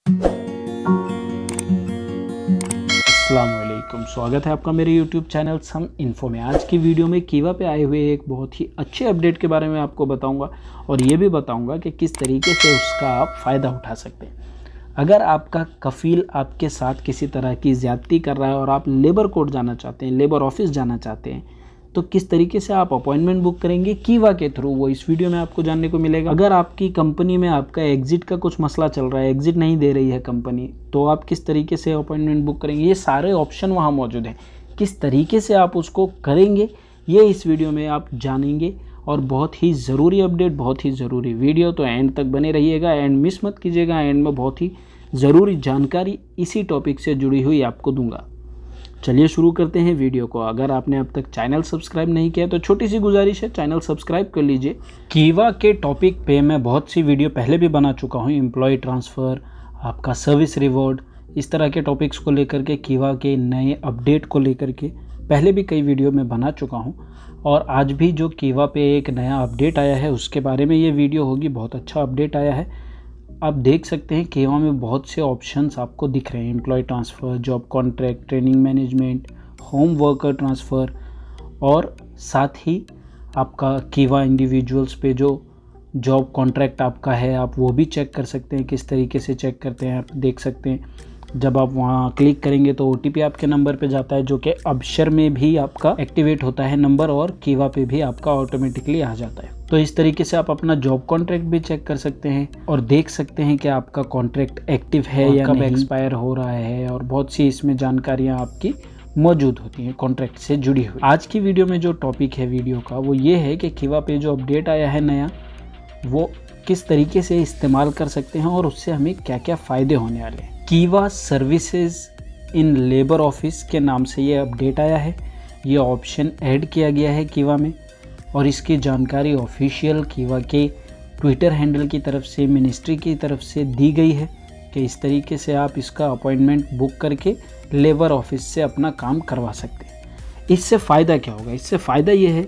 अस्सलामुअलैकुम, स्वागत है आपका मेरे YouTube चैनल सम इन्फो में। आज की वीडियो में कीवा पे आए हुए एक बहुत ही अच्छे अपडेट के बारे में आपको बताऊंगा और ये भी बताऊंगा कि किस तरीके से उसका आप फ़ायदा उठा सकते हैं। अगर आपका कफ़ील आपके साथ किसी तरह की ज़्यादती कर रहा है और आप लेबर कोर्ट जाना चाहते हैं, लेबर ऑफिस जाना चाहते हैं, तो किस तरीके से आप अपॉइंटमेंट बुक करेंगे कीवा के थ्रू, वो इस वीडियो में आपको जानने को मिलेगा। अगर आपकी कंपनी में आपका एग्जिट का कुछ मसला चल रहा है, एग्जिट नहीं दे रही है कंपनी, तो आप किस तरीके से अपॉइंटमेंट बुक करेंगे, ये सारे ऑप्शन वहाँ मौजूद हैं। किस तरीके से आप उसको करेंगे ये इस वीडियो में आप जानेंगे और बहुत ही ज़रूरी अपडेट, बहुत ही ज़रूरी वीडियो, तो एंड तक बने रहिएगा, एंड मिस मत कीजिएगा। एंड में बहुत ही ज़रूरी जानकारी इसी टॉपिक से जुड़ी हुई आपको दूंगा। चलिए शुरू करते हैं वीडियो को। अगर आपने अब तक चैनल सब्सक्राइब नहीं किया तो छोटी सी गुजारिश है, चैनल सब्सक्राइब कर लीजिए। कीवा के टॉपिक पे मैं बहुत सी वीडियो पहले भी बना चुका हूँ, एम्प्लॉय ट्रांसफ़र, आपका सर्विस रिवॉर्ड, इस तरह के टॉपिक्स को लेकर के, कीवा के नए अपडेट को लेकर के पहले भी कई वीडियो में बना चुका हूँ। और आज भी जो कीवा पे एक नया अपडेट आया है उसके बारे में ये वीडियो होगी। बहुत अच्छा अपडेट आया है। आप देख सकते हैं कीवा में बहुत से ऑप्शंस आपको दिख रहे हैं, employ transfer, job contract, training management, home worker transfer, और साथ ही आपका कीवा इंडिविजुअल्स पे जो जॉब कॉन्ट्रैक्ट आपका है आप वो भी चेक कर सकते हैं। किस तरीके से चेक करते हैं आप देख सकते हैं। जब आप वहाँ क्लिक करेंगे तो OTP आपके नंबर पे जाता है, जो कि अबशर में भी आपका एक्टिवेट होता है नंबर, और कीवा पे भी आपका ऑटोमेटिकली आ जाता है। तो इस तरीके से आप अपना जॉब कॉन्ट्रैक्ट भी चेक कर सकते हैं और देख सकते हैं कि आपका कॉन्ट्रैक्ट एक्टिव है या कब एक्सपायर हो रहा है, और बहुत सी इसमें जानकारियाँ आपकी मौजूद होती हैं कॉन्ट्रैक्ट से जुड़ी हुई। आज की वीडियो में जो टॉपिक है वीडियो का वो ये है कि कीवा पे जो अपडेट आया है नया, वो किस तरीके से इस्तेमाल कर सकते हैं और उससे हमें क्या क्या फ़ायदे होने वाले हैं। कीवा सर्विसेज इन लेबर ऑफिस के नाम से ये अपडेट आया है। ये ऑप्शन ऐड किया गया है कीवा में, और इसकी जानकारी ऑफिशियल कीवा के ट्विटर हैंडल की तरफ से, मिनिस्ट्री की तरफ से दी गई है कि इस तरीके से आप इसका अपॉइंटमेंट बुक करके लेबर ऑफिस से अपना काम करवा सकते हैं। इससे फ़ायदा क्या होगा? इससे फ़ायदा ये है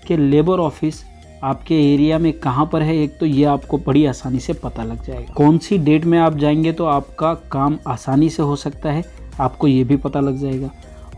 कि लेबर ऑफिस आपके एरिया में कहाँ पर है, एक तो ये आपको बड़ी आसानी से पता लग जाएगा। कौन सी डेट में आप जाएंगे तो आपका काम आसानी से हो सकता है, आपको ये भी पता लग जाएगा।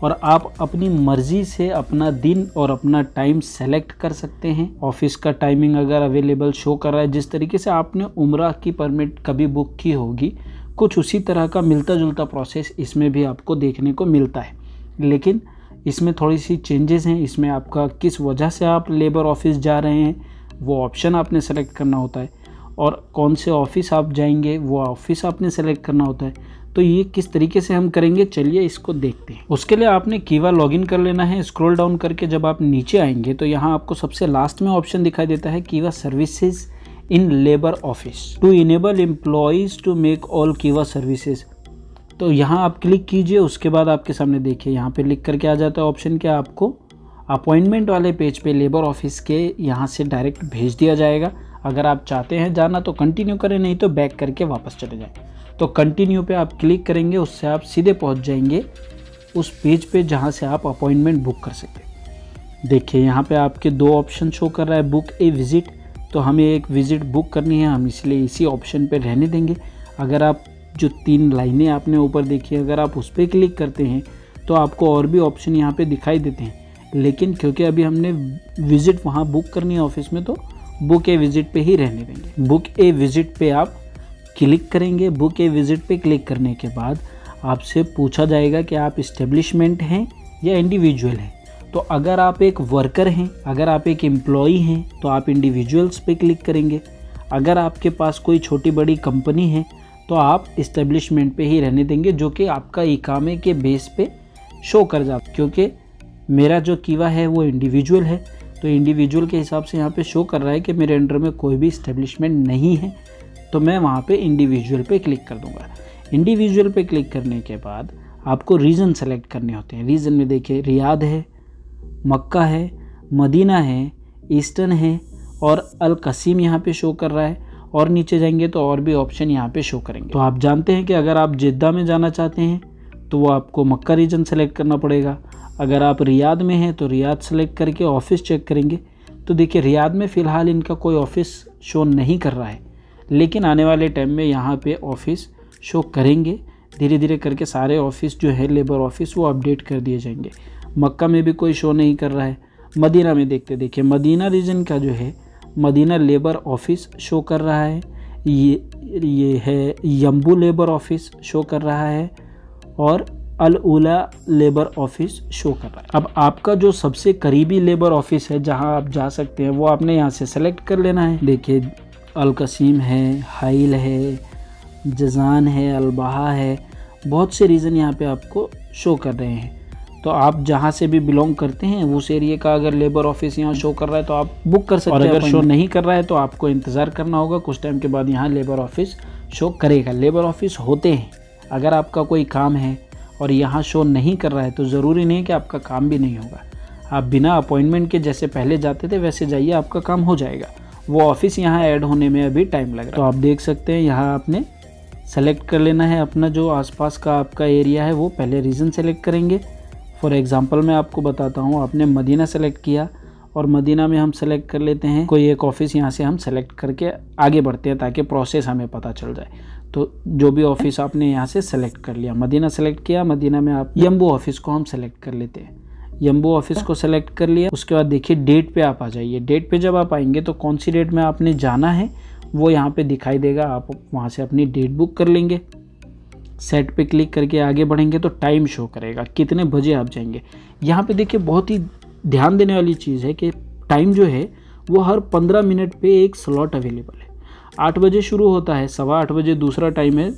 और आप अपनी मर्ज़ी से अपना दिन और अपना टाइम सेलेक्ट कर सकते हैं। ऑफिस का टाइमिंग अगर अवेलेबल शो कर रहा है, जिस तरीके से आपने उम्रा की परमिट कभी बुक की होगी, कुछ उसी तरह का मिलता जुलता प्रोसेस इसमें भी आपको देखने को मिलता है। लेकिन इसमें थोड़ी सी चेंजेस हैं। इसमें आपका किस वजह से आप लेबर ऑफिस जा रहे हैं वो ऑप्शन आपने सेलेक्ट करना होता है, और कौन से ऑफिस आप जाएंगे वो ऑफिस आपने सेलेक्ट करना होता है। तो ये किस तरीके से हम करेंगे, चलिए इसको देखते हैं। उसके लिए आपने कीवा लॉगिन कर लेना है। स्क्रॉल डाउन करके जब आप नीचे आएंगे तो यहाँ आपको सबसे लास्ट में ऑप्शन दिखाई देता है कीवा services in labour office to enable employees to make all कीवा सर्विसेज। तो यहाँ आप क्लिक कीजिए। उसके बाद आपके सामने देखिए यहाँ पे लिख करके आ जाता है ऑप्शन कि आपको अपॉइंटमेंट वाले पेज पे लेबर ऑफिस के यहाँ से डायरेक्ट भेज दिया जाएगा। अगर आप चाहते हैं जाना तो कंटिन्यू करें, नहीं तो बैक करके वापस चले जाएं। तो कंटिन्यू पे आप क्लिक करेंगे, उससे आप सीधे पहुँच जाएंगे उस पेज पे जहाँ से आप अपॉइंटमेंट बुक कर सकते। देखिए यहाँ पे आपके दो ऑप्शन शो कर रहा है, बुक ए विज़िट। तो हमें एक विज़िट बुक करनी है, हम इसलिए इसी ऑप्शन पर रहने देंगे। अगर आप जो 3 लाइनें आपने ऊपर देखी, अगर आप उस पर क्लिक करते हैं तो आपको और भी ऑप्शन यहाँ पे दिखाई देते हैं। लेकिन क्योंकि अभी हमने विज़िट वहाँ बुक करनी है ऑफिस में, तो बुक ए विज़िट पे ही रहने देंगे। बुक ए विज़िट पे आप क्लिक करेंगे। बुक ए विज़िट पे क्लिक करने के बाद आपसे पूछा जाएगा कि आप इस्टेब्लिशमेंट हैं या इंडिविजुअल हैं। तो अगर आप एक वर्कर हैं, अगर आप एक एम्प्लॉई हैं, तो आप इंडिविजुअल्स पे क्लिक करेंगे। अगर आपके पास कोई छोटी बड़ी कंपनी है तो आप इस्टेब्लिशमेंट पे ही रहने देंगे, जो कि आपका इकामे के बेस पे शो कर जाता। क्योंकि मेरा जो कीवा है वो इंडिविजुअल है, तो इंडिविजुअल के हिसाब से यहाँ पे शो कर रहा है कि मेरे अंडर में कोई भी इस्टेब्लिशमेंट नहीं है, तो मैं वहाँ पे इंडिविजुअल पे क्लिक कर दूँगा। इंडिविजुअल पे क्लिक करने के बाद आपको रीजन सेलेक्ट करने होते हैं। रीजन में देखिए रियाद है, मक्का है, मदीना है, ईस्टर्न है, और अल कसीम यहाँ पे शो कर रहा है। और नीचे जाएंगे तो और भी ऑप्शन यहाँ पे शो करेंगे। तो आप जानते हैं कि अगर आप जिद्दा में जाना चाहते हैं तो वो आपको मक्का रीजन सेलेक्ट करना पड़ेगा। अगर आप रियाद में हैं तो रियाद सेलेक्ट करके ऑफिस चेक करेंगे। तो देखिए रियाद में फ़िलहाल इनका कोई ऑफिस शो नहीं कर रहा है, लेकिन आने वाले टाइम में यहाँ पे ऑफिस शो करेंगे। धीरे धीरे करके सारे ऑफिस जो है लेबर ऑफिस वो अपडेट कर दिए जाएंगे। मक्का में भी कोई शो नहीं कर रहा है। मदीना में देखिए मदीना रीजन का जो है मदीना लेबर ऑफिस शो कर रहा है। ये है यम्बू लेबर ऑफिस शो कर रहा है और अल उला लेबर ऑफिस शो कर रहा है। अब आपका जो सबसे करीबी लेबर ऑफिस है जहां आप जा सकते हैं वो आपने यहां से सेलेक्ट कर लेना है। देखिए अल कसीम है, हाइल है, जजान है, अलबहा है, बहुत से रीज़न यहाँ पे आपको शो कर रहे हैं। तो आप जहाँ से भी बिलोंग करते हैं उस एरिया का अगर लेबर ऑफिस यहाँ शो कर रहा है तो आप बुक कर सकते हैं। और अगर शो नहीं कर रहा है तो आपको इंतज़ार करना होगा, कुछ टाइम के बाद यहाँ लेबर ऑफिस शो करेगा। लेबर ऑफिस होते हैं, अगर आपका कोई काम है और यहाँ शो नहीं कर रहा है तो ज़रूरी नहीं कि आपका काम भी नहीं होगा। आप बिना अपॉइंटमेंट के जैसे पहले जाते थे वैसे जाइए, आपका काम हो जाएगा। वो ऑफिस यहाँ ऐड होने में अभी टाइम लग रहा है। तो आप देख सकते हैं यहाँ आपने सेलेक्ट कर लेना है अपना जो आसपास का आपका एरिया है, वो पहले रीजन सेलेक्ट करेंगे। फॉर एग्जांपल मैं आपको बताता हूँ, आपने मदीना सेलेक्ट किया और मदीना में हम सेलेक्ट कर लेते हैं कोई एक ऑफिस, यहाँ से हम सेलेक्ट करके आगे बढ़ते हैं ताकि प्रोसेस हमें पता चल जाए। तो जो भी ऑफिस आपने यहाँ से सेलेक्ट कर लिया, मदीना सेलेक्ट किया, मदीना में आप यम्बू ऑफिस को हम सेलेक्ट कर लेते हैं। यम्बू ऑफिस को सेलेक्ट कर लिया, उसके बाद देखिए डेट पे आप आ जाइए। डेट पे जब आप आएंगे तो कौन सी डेट में आपने जाना है वो यहाँ पे दिखाई देगा, आप वहाँ से अपनी डेट बुक कर लेंगे। सेट पे क्लिक करके आगे बढ़ेंगे तो टाइम शो करेगा कितने बजे आप जाएंगे। यहाँ पे देखिए बहुत ही ध्यान देने वाली चीज़ है कि टाइम जो है वो हर 15 मिनट पे एक स्लॉट अवेलेबल है। 8 बजे शुरू होता है, 8:15 बजे दूसरा टाइम है,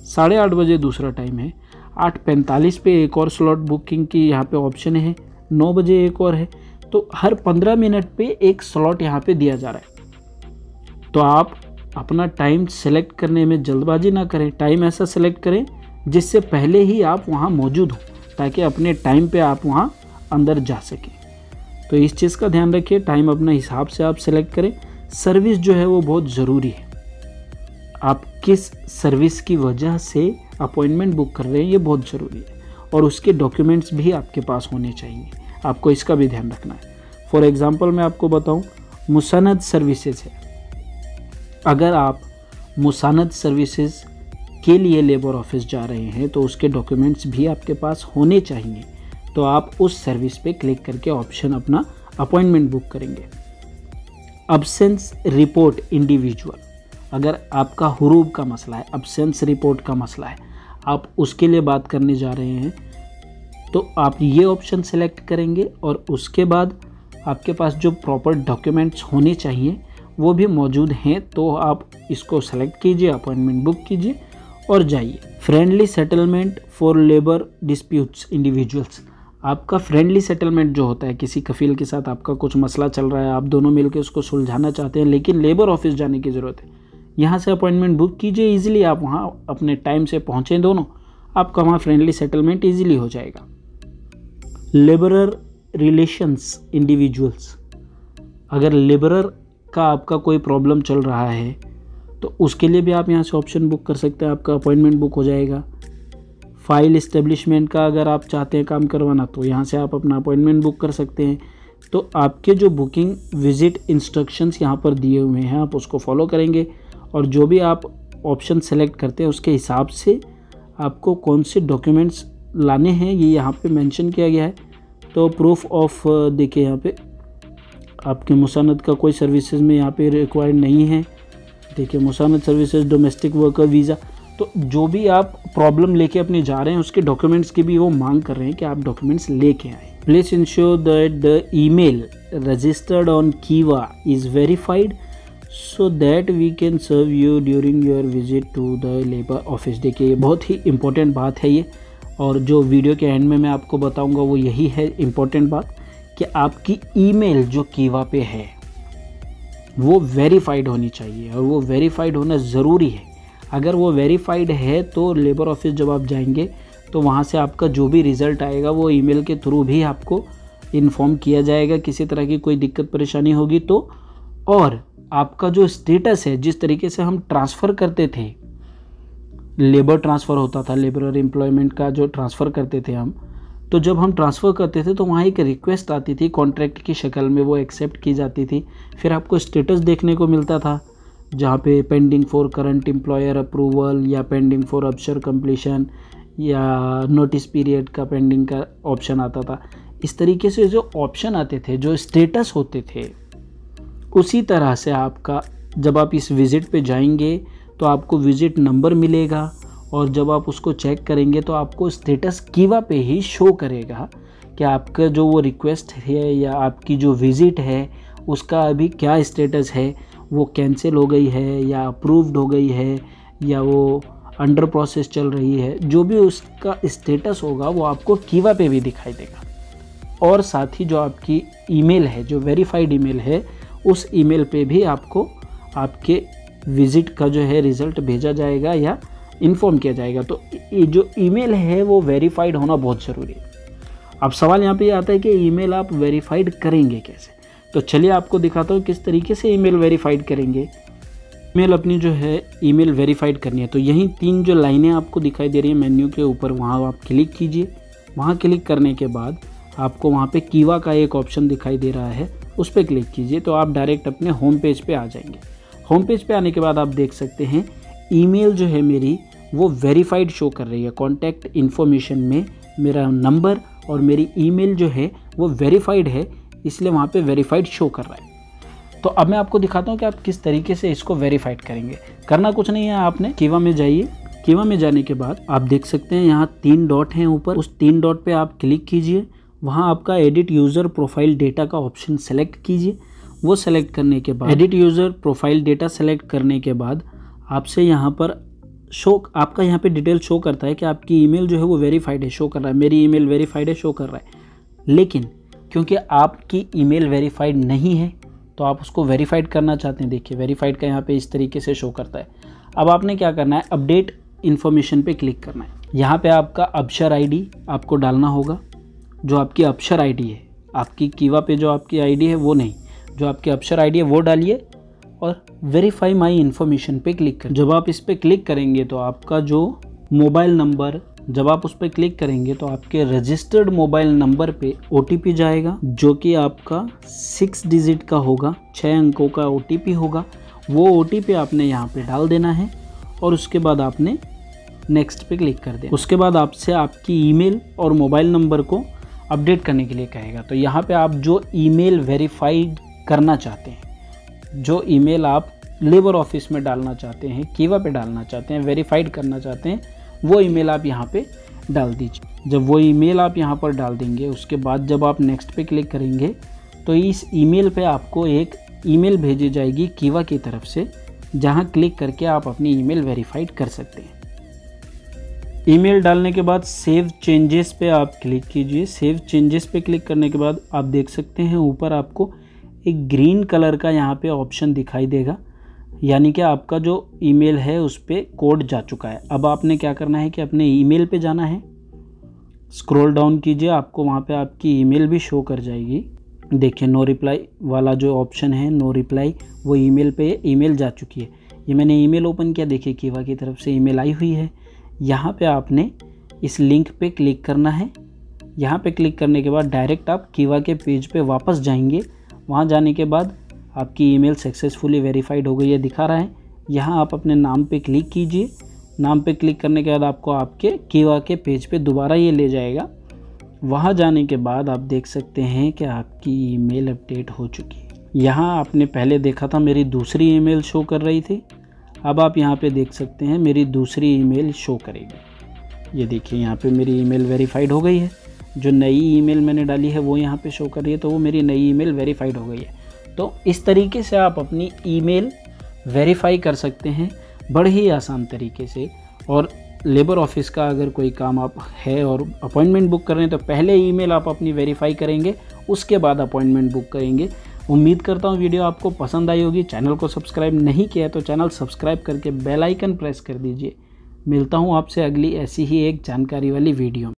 8:30 बजे दूसरा टाइम है, 8:45 पे एक और स्लॉट बुकिंग की यहाँ पे ऑप्शन है, 9 बजे एक और है। तो हर 15 मिनट पे एक स्लॉट यहाँ पे दिया जा रहा है। तो आप अपना टाइम सेलेक्ट करने में जल्दबाजी ना करें, टाइम ऐसा सेलेक्ट करें जिससे पहले ही आप वहाँ मौजूद हो ताकि अपने टाइम पे आप वहाँ अंदर जा सकें। तो इस चीज़ का ध्यान रखिए, टाइम अपने हिसाब से आप सेलेक्ट करें। सर्विस जो है वो बहुत ज़रूरी है, आप किस सर्विस की वजह से अपॉइंटमेंट बुक कर रहे हैं ये बहुत ज़रूरी है, और उसके डॉक्यूमेंट्स भी आपके पास होने चाहिए, आपको इसका भी ध्यान रखना है। फॉर एग्ज़ाम्पल मैं आपको बताऊँ, मुसनद सर्विसेज है। अगर आप मुसनद सर्विसेज के लिए लेबर ऑफिस जा रहे हैं तो उसके डॉक्यूमेंट्स भी आपके पास होने चाहिए। तो आप उस सर्विस पे क्लिक करके ऑप्शन अपना अपॉइंटमेंट बुक करेंगे। अब्सेंस रिपोर्ट इंडिविजुअल, अगर आपका हुरूब का मसला है, अब्सेंस रिपोर्ट का मसला है, आप उसके लिए बात करने जा रहे हैं तो आप ये ऑप्शन सेलेक्ट करेंगे और उसके बाद आपके पास जो प्रॉपर डॉक्यूमेंट्स होने चाहिए वो भी मौजूद हैं तो आप इसको सेलेक्ट कीजिए, अपॉइंटमेंट बुक कीजिए और जाइए। Friendly settlement for labour disputes individuals, आपका फ्रेंडली सेटलमेंट जो होता है, किसी कफील के साथ आपका कुछ मसला चल रहा है, आप दोनों मिलकर उसको सुलझाना चाहते हैं लेकिन लेबर ऑफिस जाने की ज़रूरत है, यहाँ से अपॉइंटमेंट बुक कीजिए। ईजिली आप वहाँ अपने टाइम से पहुँचें दोनों, आपका वहाँ फ्रेंडली सेटलमेंट ईजिली हो जाएगा। लेबरर रिलेशंस इंडिविजुअल्स, अगर लेबरर का आपका कोई प्रॉब्लम चल रहा है तो उसके लिए भी आप यहाँ से ऑप्शन बुक कर सकते हैं, आपका अपॉइंटमेंट बुक हो जाएगा। फाइल इस्टेब्लिशमेंट का अगर आप चाहते हैं काम करवाना तो यहाँ से आप अपना अपॉइंटमेंट बुक कर सकते हैं। तो आपके जो बुकिंग विजिट इंस्ट्रक्शंस यहाँ पर दिए हुए हैं आप उसको फॉलो करेंगे और जो भी आप ऑप्शन सेलेक्ट करते हैं उसके हिसाब से आपको कौन से डॉक्यूमेंट्स लाने हैं ये यहाँ पे मेंशन किया गया है। तो प्रूफ ऑफ, देखिए यहाँ पे आपके मुसानद का कोई सर्विसेज में यहाँ पे रिक्वायर्ड नहीं है। देखिए मुसानद सर्विसेज, डोमेस्टिक वर्कर वीज़ा, तो जो भी आप प्रॉब्लम लेके अपने जा रहे हैं उसके डॉक्यूमेंट्स की भी वो मांग कर रहे हैं कि आप डॉक्यूमेंट्स लेके आए। Please ensure that the email registered on Kiva is verified so that we can serve you during your visit to the labour office. देखिए ये बहुत ही इंपॉर्टेंट बात है ये, और जो वीडियो के एंड में मैं आपको बताऊंगा वो यही है इम्पोर्टेंट बात कि आपकी ईमेल जो कीवा पे है वो वेरीफाइड होनी चाहिए और वो वेरीफाइड होना ज़रूरी है। अगर वो वेरीफाइड है तो लेबर ऑफिस जब आप जाएंगे तो वहाँ से आपका जो भी रिज़ल्ट आएगा वो ईमेल के थ्रू भी आपको इन्फॉर्म किया जाएगा। किसी तरह की कोई दिक्कत परेशानी होगी तो, और आपका जो स्टेटस है, जिस तरीके से हम ट्रांसफ़र करते थे, लेबर ट्रांसफ़र होता था, लेबर एम्प्लॉयमेंट का जो ट्रांसफ़र करते थे हम, तो जब हम ट्रांसफ़र करते थे तो वहाँ एक रिक्वेस्ट आती थी कॉन्ट्रैक्ट की शक्ल में, वो एक्सेप्ट की जाती थी, फिर आपको स्टेटस देखने को मिलता था। जहाँ पे pending for current employer approval या पेंडिंग फॉर अबशर कंप्लीशन या नोटिस पीरियड का पेंडिंग का ऑप्शन आता था। इस तरीके से जो ऑप्शन आते थे, जो स्टेटस होते थे, उसी तरह से आपका जब आप इस विज़िट पे जाएंगे तो आपको विज़िट नंबर मिलेगा और जब आप उसको चेक करेंगे तो आपको स्टेटस कीवा पे ही शो करेगा कि आपका जो वो रिक्वेस्ट है या आपकी जो विज़िट है उसका अभी क्या स्टेटस है, वो कैंसिल हो गई है या अप्रूव्ड हो गई है या वो अंडर प्रोसेस चल रही है। जो भी उसका स्टेटस होगा वो आपको कीवा पे भी दिखाई देगा। और साथ ही जो आपकी ईमेल है, जो वेरीफाइड ईमेल है, उस ईमेल पे भी आपको आपके विज़िट का जो है रिज़ल्ट भेजा जाएगा या इन्फॉर्म किया जाएगा। तो जो ईमेल है वो वेरीफाइड होना बहुत ज़रूरी है। अब सवाल यहाँ पे आता है कि ईमेल आप वेरीफाइड करेंगे कैसे। तो चलिए आपको दिखाता हूँ किस तरीके से ईमेल वेरीफाइड करेंगे। ईमेल अपनी जो है ईमेल वेरीफाइड करनी है तो यही 3 जो लाइनें आपको दिखाई दे रही हैं मेन्यू के ऊपर, वहाँ आप क्लिक कीजिए। वहाँ क्लिक करने के बाद आपको वहाँ पे कीवा का एक ऑप्शन दिखाई दे रहा है, उस पर क्लिक कीजिए तो आप डायरेक्ट अपने होम पेज पे आ जाएंगे। होम पेज पे आने के बाद आप देख सकते हैं ईमेल जो है मेरी वो वेरीफाइड शो कर रही है। कॉन्टैक्ट इन्फॉर्मेशन में मेरा नंबर और मेरी ईमेल जो है वो वेरीफाइड है, इसलिए वहाँ पे वेरीफाइड शो कर रहा है। तो अब मैं आपको दिखाता हूँ कि आप किस तरीके से इसको वेरीफाइड करेंगे। करना कुछ नहीं है, आपने कीवा में जाइए। कीवा में जाने के बाद आप देख सकते हैं यहाँ 3 डॉट हैं ऊपर, उस 3 डॉट पे आप क्लिक कीजिए। वहाँ आपका एडिट यूज़र प्रोफाइल डेटा का ऑप्शन सेलेक्ट कीजिए। वो सेलेक्ट करने के बाद edit user profile data select करने के बाद आपसे यहाँ पर आपका यहाँ पे डिटेल शो करता है कि आपकी ईमेल जो है वो वेरीफाइड है, शो कर रहा है। मेरी ईमेल वेरीफाइड है, शो कर रहा है। लेकिन क्योंकि आपकी ईमेल वेरीफाइड नहीं है तो आप उसको वेरीफाइड करना चाहते हैं। देखिए वेरीफाइड का यहाँ पे इस तरीके से शो करता है। अब आपने क्या करना है, अपडेट इन्फॉर्मेशन पे क्लिक करना है। यहाँ पे आपका अबशर आईडी आपको डालना होगा। जो आपकी अबशर आईडी है, आपकी कीवा पे जो आपकी आईडी है वो नहीं, जो आपकी अबशर आईडी है वो डालिए और वेरीफाई माई इन्फॉर्मेशन पे क्लिक करें। जब आप इस पर क्लिक करेंगे तो आपका जो मोबाइल नंबर, जब आप उस पर क्लिक करेंगे तो आपके रजिस्टर्ड मोबाइल नंबर पे OTP जाएगा, जो कि आपका 6 डिजिट का होगा, 6 अंकों का OTP होगा। वो OTP आपने यहाँ पे डाल देना है और उसके बाद आपने नेक्स्ट पे क्लिक कर देना। उसके बाद आपसे आपकी ईमेल और मोबाइल नंबर को अपडेट करने के लिए कहेगा। तो यहाँ पे आप जो ईमेल वेरीफाइड करना चाहते हैं, जो ईमेल आप लेबर ऑफिस में डालना चाहते हैं, कीवा पे डालना चाहते हैं, वेरीफाइड करना चाहते हैं, वो ईमेल आप यहाँ पे डाल दीजिए। जब वो ईमेल आप यहाँ पर डाल देंगे उसके बाद जब आप नेक्स्ट पे क्लिक करेंगे तो इस ईमेल पे आपको एक ईमेल भेजी जाएगी कीवा की तरफ से, जहाँ क्लिक करके आप अपनी ईमेल वेरीफाइड कर सकते हैं। ईमेल डालने के बाद सेव चेंजेस पे आप क्लिक कीजिए। सेव चेंजेस पे क्लिक करने के बाद आप देख सकते हैं ऊपर आपको एक ग्रीन कलर का यहाँ पे ऑप्शन दिखाई देगा, यानी कि आपका जो ईमेल है उस पर कोड जा चुका है। अब आपने क्या करना है कि अपने ईमेल पे जाना है, स्क्रॉल डाउन कीजिए, आपको वहाँ पे आपकी ईमेल भी शो कर जाएगी। देखिए नो रिप्लाई वाला जो ऑप्शन है, नो रिप्लाई, वो ईमेल पे ईमेल जा चुकी है। ये मैंने ईमेल ओपन किया, देखिए कीवा की तरफ से ईमेल आई हुई है। यहाँ पे आपने इस लिंक पे क्लिक करना है। यहाँ पे क्लिक करने के बाद डायरेक्ट आप कीवा के पेज पे वापस जाएंगे। वहाँ जाने के बाद आपकी ईमेल सक्सेसफुली वेरीफाइड हो गई है दिखा रहा है। यहाँ आप अपने नाम पे क्लिक कीजिए। नाम पे क्लिक करने के बाद आपको आपके कीवा के पेज पे दोबारा ये ले जाएगा। वहाँ जाने के बाद आप देख सकते हैं कि आपकी ईमेल अपडेट हो चुकी है। यहाँ आपने पहले देखा था मेरी दूसरी ईमेल शो कर रही थी, अब आप यहाँ पे देख सकते हैं मेरी दूसरी ईमेल शो करेगी। ये देखिए यहाँ पे मेरी ईमेल वेरीफाइड हो गई है। जो नई ईमेल मैंने डाली है वो यहाँ पे शो कर रही है, तो वो मेरी नई ईमेल वेरीफाइड हो गई है। तो इस तरीके से आप अपनी ईमेल वेरीफाई कर सकते हैं बड़े ही आसान तरीके से। और लेबर ऑफिस का अगर कोई काम आप है और अपॉइंटमेंट बुक कर रहे हैं तो पहले ईमेल आप अपनी वेरीफाई करेंगे, उसके बाद अपॉइंटमेंट बुक करेंगे। उम्मीद करता हूँ वीडियो आपको पसंद आई होगी। चैनल को सब्सक्राइब नहीं किया तो चैनल सब्सक्राइब करके बेल आइकन प्रेस कर दीजिए। मिलता हूँ आपसे अगली ऐसी ही एक जानकारी वाली वीडियो में।